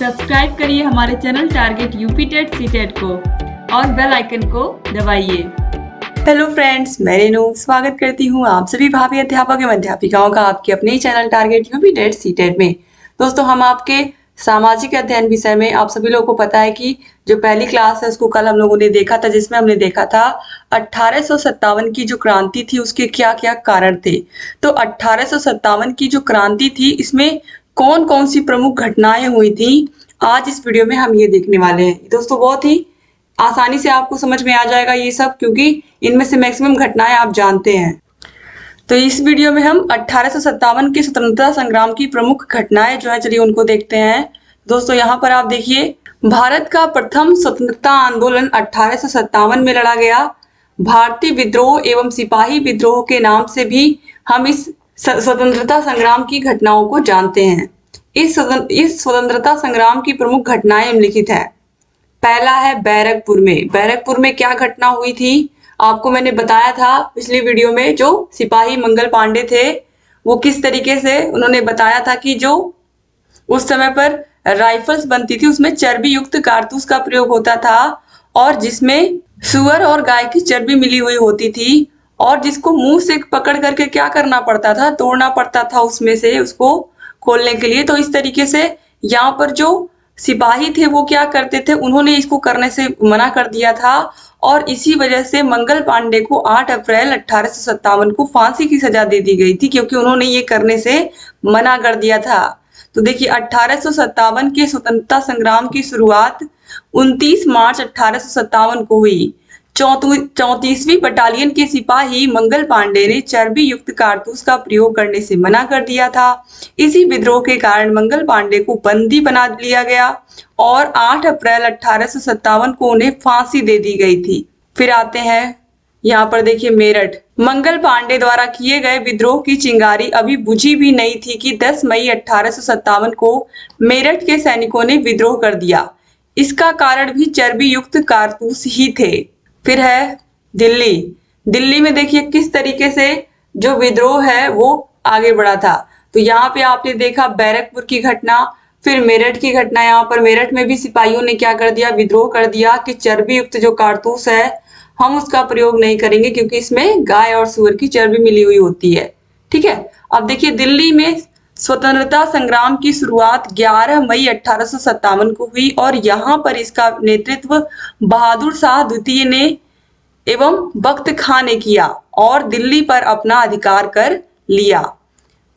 Subscribe करिए हमारे channel target UP TET CTET को और बेल आइकन को दबाइए। हेलो फ्रेंड्स, मैं रेनू स्वागत करती हूँ आप सभी भावी अध्यापक एवं अध्यापिकाओं का आपके अपने ही channel target UP TET CTET में। दोस्तों, हम आपके सामाजिक अध्ययन विषय में आप सभी लोगों को पता है कि जो पहली क्लास है उसको कल हम लोगों ने देखा था, जिसमें हमने देखा था 1857 की जो क्रांति थी उसके क्या क्या कारण थे। तो 1857 की जो क्रांति थी इसमें कौन कौन सी प्रमुख घटनाएं हुई थी, आज इस वीडियो में हम ये देखने वाले हैं। दोस्तों, बहुत ही आसानी से आपको समझ में आ जाएगा ये सब, क्योंकि इनमें से मैक्सिमम घटनाएं आप जानते हैं। तो इस वीडियो में हम 1857 के स्वतंत्रता संग्राम की प्रमुख घटनाएं जो है, चलिए उनको देखते हैं। दोस्तों, यहाँ पर आप देखिए, भारत का प्रथम स्वतंत्रता आंदोलन 1857 में लड़ा गया। भारतीय विद्रोह एवं सिपाही विद्रोह के नाम से भी हम इस स्वतंत्रता संग्राम की घटनाओं को जानते हैं। इस स्वतंत्रता संग्राम की प्रमुख घटनाएं निम्नलिखित है। पहला है बैरकपुर में। बैरकपुर में क्या घटना हुई थी, आपको मैंने बताया था पिछली वीडियो में। जो सिपाही मंगल पांडे थे वो किस तरीके से उन्होंने बताया था कि जो उस समय पर राइफल्स बनती थी उसमें चर्बी युक्त कारतूस का प्रयोग होता था, और जिसमें सुअर और गाय की चर्बी मिली हुई होती थी, और जिसको मुंह से पकड़ करके क्या करना पड़ता था, तोड़ना पड़ता था उसमें से उसको खोलने के लिए। तो इस तरीके से यहाँ पर जो सिपाही थे वो क्या करते थे, उन्होंने इसको करने से मना कर दिया था, और इसी वजह से मंगल पांडे को 8 अप्रैल 1857 को फांसी की सजा दे दी गई थी, क्योंकि उन्होंने ये करने से मना कर दिया था। तो देखिए, 1857 के स्वतंत्रता संग्राम की शुरुआत 29 मार्च 1857 को हुई। 34वीं बटालियन के सिपाही मंगल पांडे ने चर्बी युक्त कारतूस का प्रयोग करने से मना कर दिया था। इसी विद्रोह के कारण मंगल पांडे को बंदी बना लिया गया और 8 अप्रैल 1857 को उन्हें फांसी दे दी गई थी। फिर आते हैं यहाँ पर देखिए मेरठ। मंगल पांडे द्वारा किए गए विद्रोह की चिंगारी अभी बुझी भी नहीं थी कि 10 मई 1857 को मेरठ के सैनिकों ने विद्रोह कर दिया। इसका कारण भी चर्बी युक्त कारतूस ही थे। फिर है दिल्ली। दिल्ली में देखिए किस तरीके से जो विद्रोह है वो आगे बढ़ा था। तो यहाँ पे आपने देखा बैरकपुर की घटना, फिर मेरठ की घटना। यहाँ पर मेरठ में भी सिपाहियों ने क्या कर दिया, विद्रोह कर दिया कि चर्बी युक्त जो कारतूस है हम उसका प्रयोग नहीं करेंगे, क्योंकि इसमें गाय और सुअर की चर्बी मिली हुई होती है। ठीक है, अब देखिए दिल्ली में स्वतंत्रता संग्राम की शुरुआत 11 मई 1857 को हुई, और यहाँ पर इसका नेतृत्व बहादुर शाह द्वितीय ने एवं बख्त खां ने किया और दिल्ली पर अपना अधिकार कर लिया।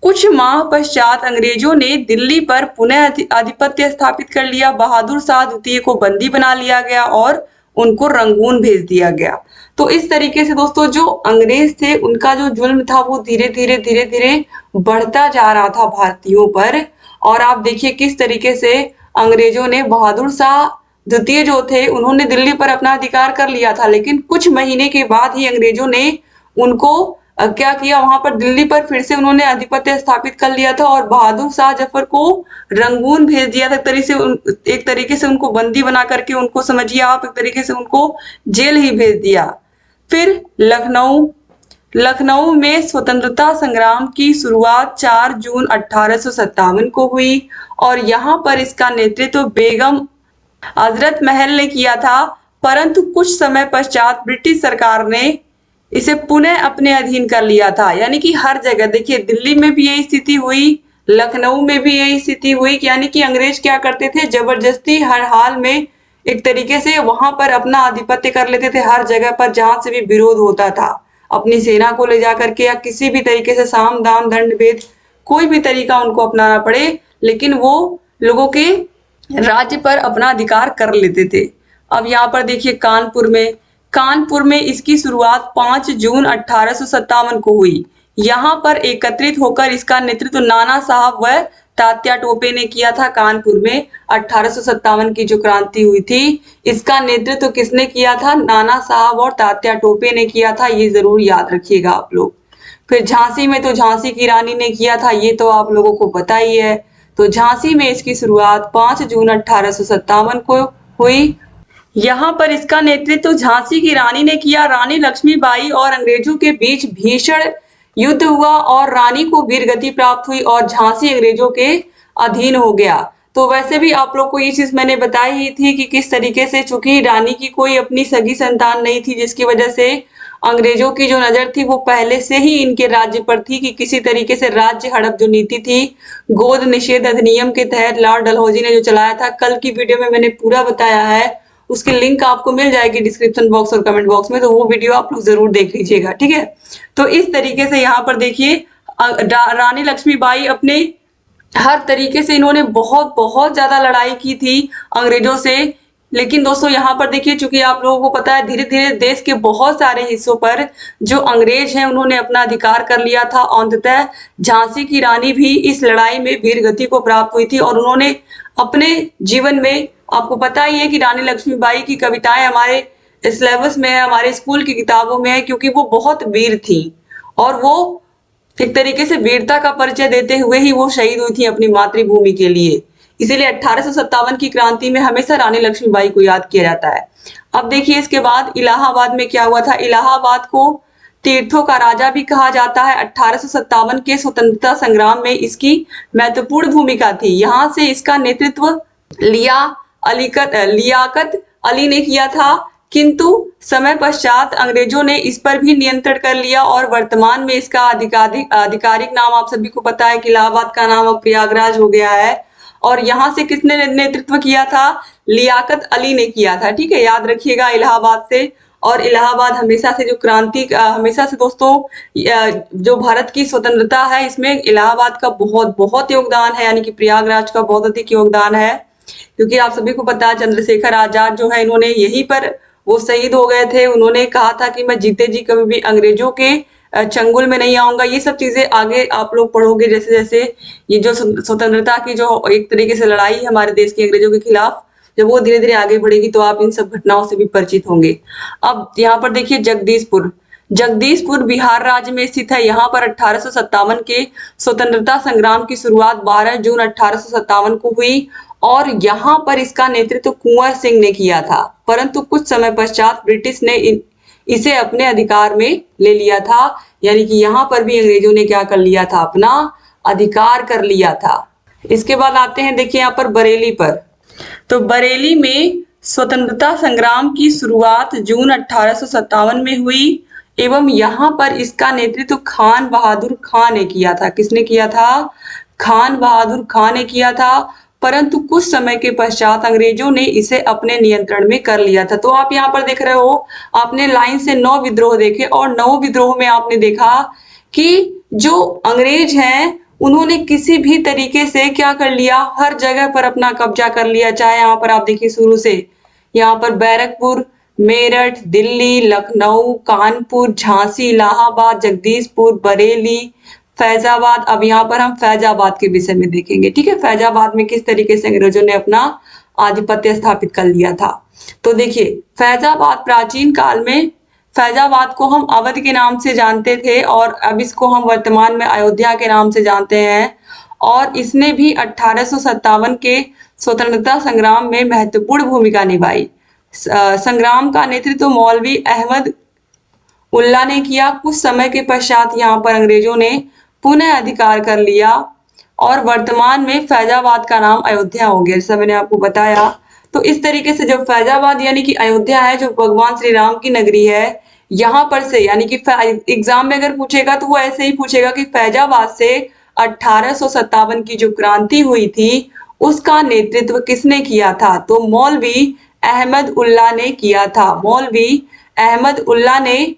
कुछ माह पश्चात अंग्रेजों ने दिल्ली पर पुनः आधिपत्य स्थापित कर लिया। बहादुर शाह द्वितीय को बंदी बना लिया गया और उनको रंगून भेज दिया गया। तो इस तरीके से दोस्तों जो अंग्रेज थे उनका जो जुल्म था वो धीरे धीरे बढ़ता जा रहा था भारतीयों पर। और आप देखिए किस तरीके से अंग्रेजों ने, बहादुर शाह द्वितीय जो थे उन्होंने दिल्ली पर अपना अधिकार कर लिया था, लेकिन कुछ महीने के बाद ही अंग्रेजों ने उनको क्या किया, वहां पर दिल्ली पर फिर से उन्होंने आधिपत्य स्थापित कर लिया था और बहादुर शाह जफर को रंगून भेज दिया था। एक तरीके से उनको बंदी बना करके, उनको समझिए आप, एक तरीके से उनको जेल ही भेज दिया। फिर लखनऊ में स्वतंत्रता संग्राम की शुरुआत 4 जून 1857 को हुई, और यहाँ पर इसका नेतृत्व बेगम हजरत महल ने किया था। परंतु कुछ समय पश्चात ब्रिटिश सरकार ने इसे पुनः अपने अधीन कर लिया था। यानी कि हर जगह देखिए, दिल्ली में भी यही स्थिति हुई, लखनऊ में भी यही स्थिति हुई। यानी कि अंग्रेज क्या करते थे, जबरदस्ती हर हाल में एक तरीके से वहां पर अपना आधिपत्य कर लेते थे। हर जगह पर जहां से भी विरोध होता था, अपनी सेना को ले जा करके या किसी भी तरीके से साम दाम दंड भेद कोई भी तरीका उनको अपनाना पड़े, लेकिन वो लोगों के राज्य पर अपना अधिकार कर लेते थे। अब यहाँ पर देखिए कानपुर में इसकी शुरुआत 5 जून 1857 को हुई। यहाँ पर एकत्रित होकर इसका नेतृत्व नाना साहब व तात्या टोपे ने किया था। कानपुर में 1857 की जो क्रांति हुई थी इसका नेतृत्व किसने किया था, नाना साहब और तात्या टोपे ने किया था। ये जरूर याद रखिएगा आप लोग। फिर झांसी में तो झांसी की रानी ने किया था, ये तो आप लोगों को पता ही है। तो झांसी में इसकी शुरुआत 5 जून 1857 को हुई। यहाँ पर इसका नेतृत्व झांसी की रानी ने किया। रानी लक्ष्मीबाई और अंग्रेजों के बीच भीषण युद्ध हुआ और रानी को वीरगति प्राप्त हुई और झांसी अंग्रेजों के अधीन हो गया। तो वैसे भी आप लोग को ये चीज मैंने बताई ही थी कि किस तरीके से, चूंकि रानी की कोई अपनी सगी संतान नहीं थी, जिसकी वजह से अंग्रेजों की जो नजर थी वो पहले से ही इनके राज्य पर थी कि किसी तरीके से राज्य हड़प जो नीति थी गोद निषेध अधिनियम के तहत लॉर्ड डलहौजी ने जो चलाया था, कल की वीडियो में मैंने पूरा बताया है, उसकी लिंक आपको मिल जाएगी डिस्क्रिप्शन बॉक्स और कमेंट बॉक्स में, तो वो वीडियो आप लोग जरूर देख लीजिएगा, ठीक है। तो इस तरीके से यहाँ पर देखिए रानी लक्ष्मीबाई अपने हर तरीके से इन्होंने बहुत बहुत ज्यादा लड़ाई की थी अंग्रेजों से। लेकिन दोस्तों यहाँ पर देखिए, चूंकि आप लोगों को पता है धीरे धीरे देश के बहुत सारे हिस्सों पर जो अंग्रेज हैं उन्होंने अपना अधिकार कर लिया था। अंततः झांसी की रानी भी इस लड़ाई में वीर गति को प्राप्त हुई थी और उन्होंने अपने जीवन में, आपको पता ही है कि रानी लक्ष्मीबाई की कविताएं हमारे सिलेबस में है, हमारे स्कूल की किताबों में है, क्योंकि वो बहुत वीर थी और वो एक तरीके से वीरता का परिचय देते हुए ही वो शहीद हुई थी अपनी मातृभूमि के लिए। इसीलिए 1857 की क्रांति में हमेशा रानी लक्ष्मीबाई को याद किया जाता है। अब देखिए इसके बाद इलाहाबाद में क्या हुआ था। इलाहाबाद को तीर्थों का राजा भी कहा जाता है। 1857 के स्वतंत्रता संग्राम में इसकी महत्वपूर्ण भूमिका थी। यहाँ से इसका नेतृत्व लियाकत अली ने किया था, किंतु समय पश्चात अंग्रेजों ने इस पर भी नियंत्रण कर लिया और वर्तमान में इसका आधिकारिक नाम आप सभी को पता है कि इलाहाबाद का नाम अब प्रयागराज हो गया है। और यहाँ से किसने नेतृत्व किया था? लियाकत अली ने किया था, ठीक है, याद रखिएगा इलाहाबाद से। और इलाहाबाद हमेशा से जो क्रांति, हमेशा से दोस्तों जो भारत की स्वतंत्रता है इसमें इलाहाबाद का बहुत बहुत योगदान है, यानी कि प्रयागराज का बहुत अधिक योगदान है। क्योंकि आप सभी को पता है चंद्रशेखर आजाद जो है इन्होंने यहीं पर वो शहीद हो गए थे। उन्होंने कहा था कि मैं जीते जी कभी भी अंग्रेजों के चंगुल में नहीं आऊंगा। ये सब चीजें आगे आप लोग पढ़ोगे जैसे जैसे ये जो स्वतंत्रता की जो एक तरीके से लड़ाई है हमारे देश की अंग्रेजों के खिलाफ, जब वो धीरे धीरे आगे बढ़ेगी तो आप इन सब घटनाओं से भी परिचित होंगे। अब यहाँ पर देखिए जगदीशपुर बिहार राज्य में स्थित है। यहाँ पर 1857 के स्वतंत्रता संग्राम की शुरुआत 12 जून 1857 को हुई और यहाँ पर इसका नेतृत्व कुंवर सिंह ने किया था, परंतु कुछ समय पश्चात ब्रिटिश ने इसे अपने अधिकार में ले लिया था। यानी कि यहाँ पर भी अंग्रेजों ने क्या कर लिया था? अपना अधिकार कर लिया था। इसके बाद आते हैं देखिए यहाँ पर बरेली पर। तो बरेली में स्वतंत्रता संग्राम की शुरुआत जून 1857 में हुई एवं यहाँ पर इसका नेतृत्व खान बहादुर खां ने किया था। किसने किया था? खान बहादुर खां ने किया था, परंतु कुछ समय के पश्चात अंग्रेजों ने इसे अपने नियंत्रण में कर लिया था। तो आप यहाँ पर देख रहे हो, आपने लाइन से 9 विद्रोह देखे और 9 विद्रोह में आपने देखा कि जो अंग्रेज हैं उन्होंने किसी भी तरीके से क्या कर लिया? हर जगह पर अपना कब्जा कर लिया। चाहे यहाँ पर आप देखिए शुरू से यहाँ पर बैरकपुर, मेरठ, दिल्ली, लखनऊ, कानपुर, झांसी, इलाहाबाद, जगदीशपुर, बरेली, फैजाबाद। अब यहाँ पर हम फैजाबाद के विषय में देखेंगे, ठीक है, फैजाबाद में किस तरीके से अंग्रेजों ने अपना आधिपत्य स्थापित कर लिया था। तो देखिए फैजाबाद प्राचीन काल में, फैजाबाद को हम अवध के नाम से जानते थे और अब इसको हम वर्तमान में अयोध्या के नाम से जानते हैं। और इसने भी 1857 के स्वतंत्रता संग्राम में महत्वपूर्ण भूमिका निभाई। संग्राम का नेतृत्व मौलवी अहमद उल्ला ने किया। कुछ समय के पश्चात यहाँ पर अंग्रेजों ने पुनः अधिकार कर लिया और वर्तमान में फैजाबाद का नाम अयोध्या हो गया, जैसा मैंने आपको बताया। तो इस तरीके से जब फैजाबाद यानी कि अयोध्या है, जो भगवान श्री राम की नगरी है, यहाँ पर से यानी कि एग्जाम में अगर पूछेगा तो वो ऐसे ही पूछेगा कि फैजाबाद से 1857 की जो क्रांति हुई थी उसका नेतृत्व किसने किया था? तो मौलवी अहमद उल्ला ने किया था। मौलवी अहमद उल्ला ने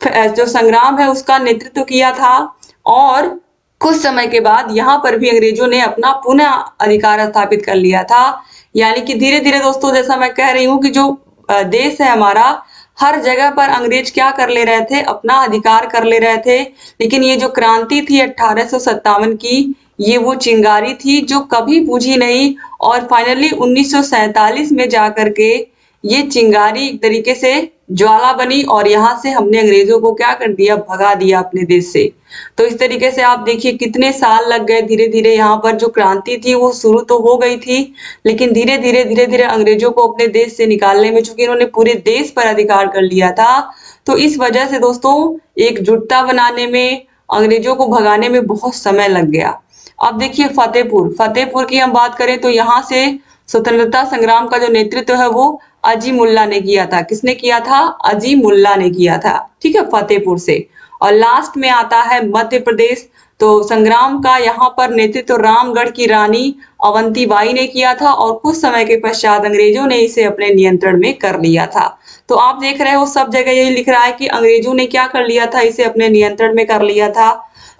जो संग्राम है उसका नेतृत्व किया था और कुछ समय के बाद यहाँ पर भी अंग्रेजों ने अपना पुनः अधिकार स्थापित कर लिया था। यानी कि धीरे धीरे दोस्तों, जैसा मैं कह रही हूँ कि जो देश है हमारा, हर जगह पर अंग्रेज क्या कर ले रहे थे? अपना अधिकार कर ले रहे थे। लेकिन ये जो क्रांति थी 1857 की, ये वो चिंगारी थी जो कभी बुझी नहीं और फाइनली 1947 में जाकर के ये चिंगारी एक तरीके से ज्वाला बनी और यहाँ से हमने अंग्रेजों को क्या कर दिया? भगा दिया अपने देश से। तो इस तरीके से आप देखिए कितने साल लग गए। धीरे धीरे यहाँ पर जो क्रांति थी वो शुरू तो हो गई थी, लेकिन धीरे धीरे अंग्रेजों को अपने देश से निकालने में, चूंकि इन्होंने पूरे देश पर अधिकार कर लिया था, तो इस वजह से दोस्तों एकजुटता बनाने में, अंग्रेजों को भगाने में बहुत समय लग गया। अब देखिए फतेहपुर की हम बात करें तो यहाँ से स्वतंत्रता संग्राम का जो नेतृत्व है वो अजीमुल्ला ने किया था। किसने किया था? अजीमुल्ला ने किया था। ठीक है, फतेहपुर से। और लास्ट में आता है मध्य प्रदेश। तो संग्राम का यहाँ पर नेतृत्व रामगढ़ की रानी अवंतीबाई ने किया था और कुछ समय के पश्चात अंग्रेजों ने इसे अपने नियंत्रण में कर लिया था। तो आप देख रहे हो सब जगह यही लिख रहा है कि अंग्रेजों ने क्या कर लिया था, इसे अपने नियंत्रण में कर लिया था।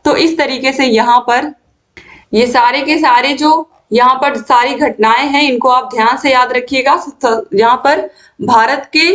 तो इस तरीके से यहाँ पर ये सारे के सारे जो यहाँ पर सारी घटनाएं हैं इनको आप ध्यान से याद रखिएगा। यहाँ पर भारत के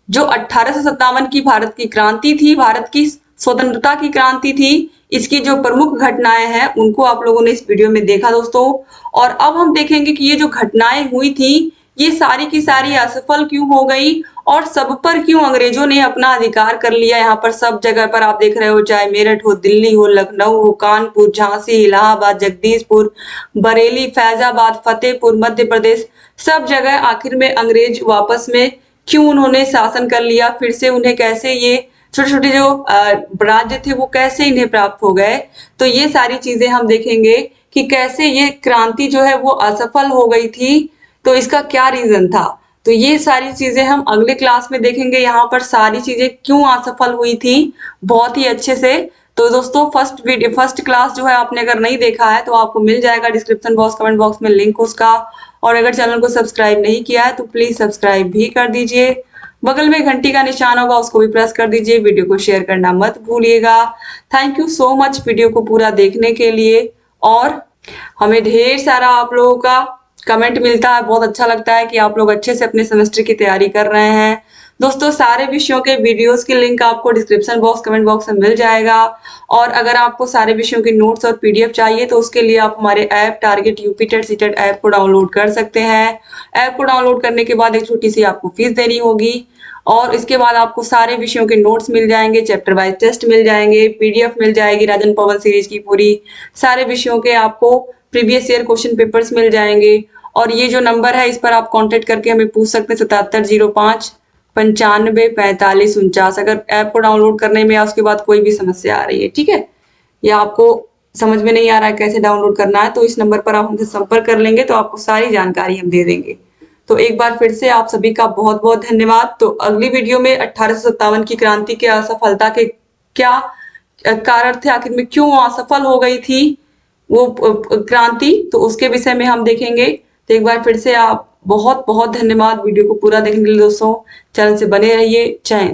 जो 1857 की भारत की क्रांति थी, भारत की स्वतंत्रता की क्रांति थी, इसकी जो प्रमुख घटनाएं हैं उनको आप लोगों ने इस वीडियो में देखा दोस्तों। और अब हम देखेंगे कि ये जो घटनाएं हुई थी ये सारी की सारी असफल क्यों हो गई और सब पर क्यों अंग्रेजों ने अपना अधिकार कर लिया। यहाँ पर सब जगह पर आप देख रहे हो, चाहे मेरठ हो, दिल्ली हो, लखनऊ हो, कानपुर, झांसी, इलाहाबाद, जगदीशपुर, बरेली, फैजाबाद, फतेहपुर, मध्य प्रदेश, सब जगह आखिर में अंग्रेज वापस में क्यों उन्होंने शासन कर लिया, फिर से उन्हें कैसे ये छोटे छोटे जो राज्य थे वो कैसे इन्हें प्राप्त हो गए। तो ये सारी चीजें हम देखेंगे कि कैसे ये क्रांति जो है वो असफल हो गई थी, तो इसका क्या रीजन था। तो ये सारी चीजें हम अगले क्लास में देखेंगे, यहाँ पर सारी चीजें क्यों असफल हुई थी बहुत ही अच्छे से। तो दोस्तों फर्स्ट क्लास जो है आपने अगर नहीं देखा है तो आपको मिल जाएगा डिस्क्रिप्शन बॉक्स, कमेंट बॉक्स में लिंक उसका। और अगर चैनल को सब्सक्राइब नहीं किया है तो प्लीज सब्सक्राइब भी कर दीजिए। बगल में घंटी का निशान होगा उसको भी प्रेस कर दीजिए। वीडियो को शेयर करना मत भूलिएगा। Thank you so much video को पूरा देखने के लिए। और हमें ढेर सारा आप लोगों का कमेंट मिलता है, बहुत अच्छा लगता है कि आप लोग अच्छे से अपने सेमेस्टर की तैयारी कर रहे हैं। दोस्तों सारे विषयों के वीडियोस के लिंक आपको डिस्क्रिप्शन बॉक्स, कमेंट बॉक्स में मिल जाएगा। और अगर आपको सारे विषयों के नोट्स और पीडीएफ चाहिए तो उसके लिए आप हमारे app target UP TET CTET app को डाउनलोड कर सकते हैं। ऐप को डाउनलोड करने के बाद एक छोटी सी आपको फीस देनी होगी और इसके बाद आपको सारे विषयों के नोट्स मिल जाएंगे, चैप्टर वाइज टेस्ट मिल जाएंगे, पीडीएफ मिल जाएगी राजन पवन सीरीज की पूरी, सारे विषयों के आपको प्रीवियस ईयर क्वेश्चन पेपर्स मिल जाएंगे। और ये जो नंबर है इस पर आप कांटेक्ट करके हमें पूछ सकते हैं 7705 95 45 49। अगर ऐप को डाउनलोड करने में या उसके बाद कोई भी समस्या आ रही है, ठीक है, या आपको समझ में नहीं आ रहा है कैसे डाउनलोड करना है, तो इस नंबर पर आप हमसे संपर्क कर लेंगे तो आपको सारी जानकारी हम दे देंगे। तो एक बार फिर से आप सभी का बहुत बहुत धन्यवाद। तो अगली वीडियो में 1857 की क्रांति के असफलता के क्या कारण थे, आखिर में क्यों असफल हो गई थी वो क्रांति, तो उसके विषय में हम देखेंगे। तो एक बार फिर से आप बहुत बहुत धन्यवाद वीडियो को पूरा देखने के लिए दोस्तों। चैनल से बने रहिए। जय हिंद।